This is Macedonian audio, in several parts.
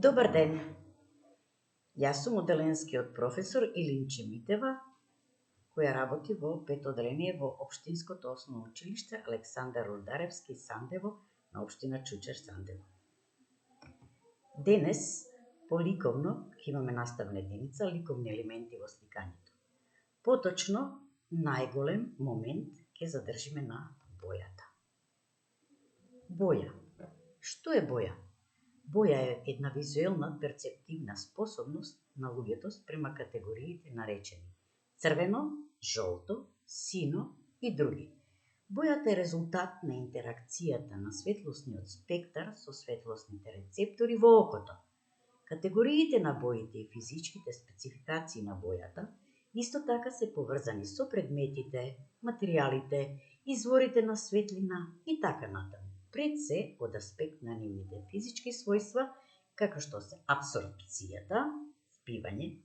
Добар ден! Јас сум оделенскиот професор Илинче Митева, која работи во пето оделение во Општинското основно училиште Александар Рударевски Сандево на општина Чучер Сандево. Денес, по ликовно, ќе имаме наставна единица ликовни елементи во сликањето. Поточно, најголем момент ќе задржиме на бојата. Боја. Што е боја? Боја е една визуелна перцептивна способност на луѓето спрема категориите наречени црвено, жолто, сино и други. Бојата е резултат на интеракцијата на светлосниот спектар со светлосните рецептори во окото. Категориите на боите и физичките спецификации на бојата исто така се поврзани со предметите, материјалите, изворите на светлина и така натаму. Пред се од аспект на нивните физички својства, како што се апсорбцијата, впивање,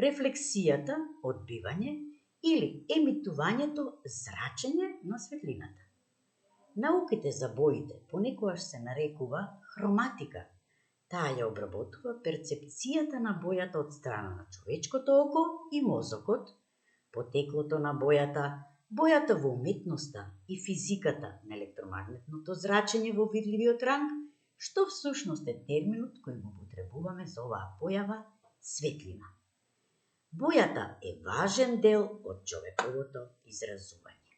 рефлексијата, одбивање или емитувањето, зрачење на светлината. Науките за боите понекогаш се нарекува хроматика. Таа ја обработува перцепцијата на бојата од страна на човечкото око и мозокот, потеклото на бојата, бојата во уметноста и физиката на електромагнетното зрачење во видливиот ранг, што всушност е терминот кој го употребуваме за оваа појава светлина. Бојата е важен дел од човековото изразување.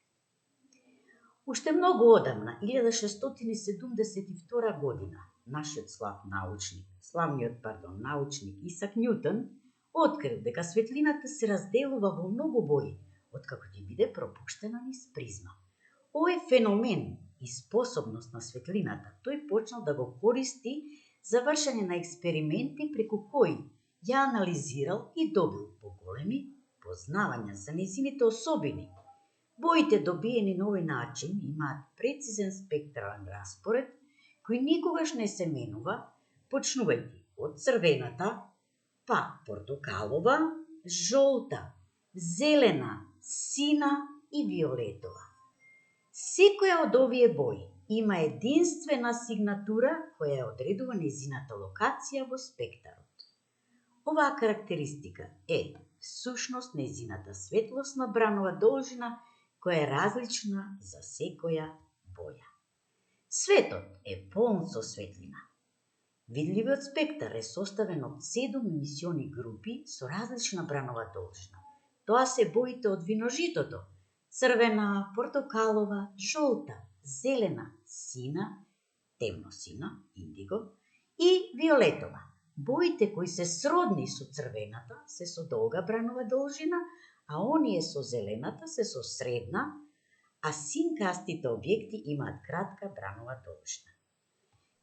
Уште многу одамна, 1672 година, нашиот славниот Исак Њутон открил дека светлината се разделува во многу бои, откако ќе биде пропуштена низ призма. Овој феномен и способност на светлината тој почнал да го користи за вршење на експерименти преку кои ја анализирал и добил поголеми познавања за нејзините особини. Боите добиени на овој начин имаат прецизен спектрален распоред кој никогаш не се менува, почнувајќи од црвената, па портокалова, жолта, зелена, сина и виолетова. Секоја од овие бои има единствена сигнатура која ја одредува нејзината локација во спектарот. Оваа карактеристика е всушност нејзината светлосна бранова должина која е различна за секоја боја. Светот е полн со светлина. Видливиот спектар е составен од 7 емисиони групи со различна бранова должина. Тоа се боите од виножитото: црвена, портокалова, жолта, зелена, сина, темносина, индиго и виолетова. Боите кои се сродни со црвената се со долга бранова должина, а оние со зелената се со средна, а синкастите објекти имаат кратка бранова должина.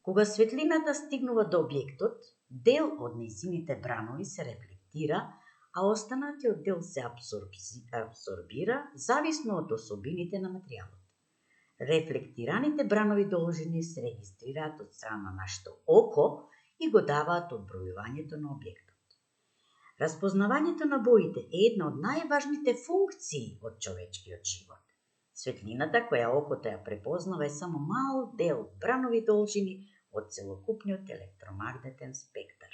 Кога светлината стигнува до објектот, дел од нејзините бранови се рефлектира, а останатиот дел се абсорбира зависно од особините на материјалот. Рефлектираните бранови должини се регистрираат од страна на нашето око и го даваат одбројувањето на објектот. Распознавањето на боите е една од најважните функции од човечкиот живот. Светлината која окото ја препознава е само мал дел бранови должини од целокупниот електромагнетен спектар.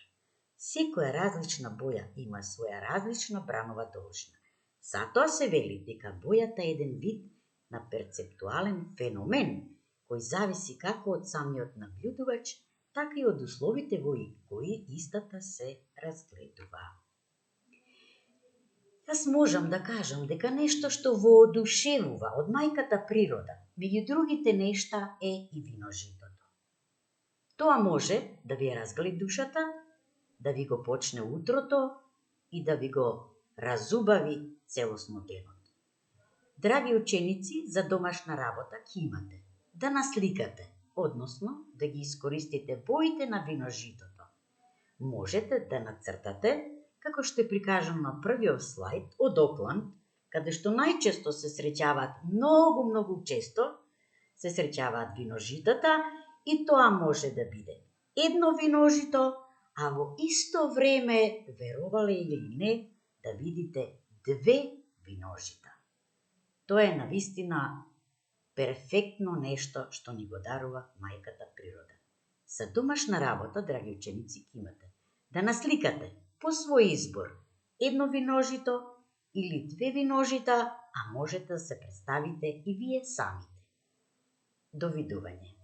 Секоја различна боја има своја различна бранова должина. Затоа се вели дека бојата е еден вид на перцептуален феномен кој зависи како од самиот набљудувач, така и од условите во кои истата се разгледува. Јас можам да кажам дека нешто што воодушевува од мајката природа, меѓу другите нешта е и виножитото. Тоа може да ви разгали душата, да ви го почне утрото и да ви го разубави целосно денот. Драги ученици, за домашна работа ќе имате да насликате, односно да ги искористите боите на виножитото. Можете да нацртате, како што е прикажано на првиот слајд, од Окланд, каде што најчесто се среќаваат многу често, се среќаваат виножитата и тоа може да биде едно виножито, а во исто време, верувале или не, да видите 2 виножита. Тоа е навистина перфектно нешто што ни го дарува мајката природа. За домашна работа, драги ученици, ќе имате да насликате по свој избор едно виножито или две виножита, а можете да се представите и вие самите. Довидување.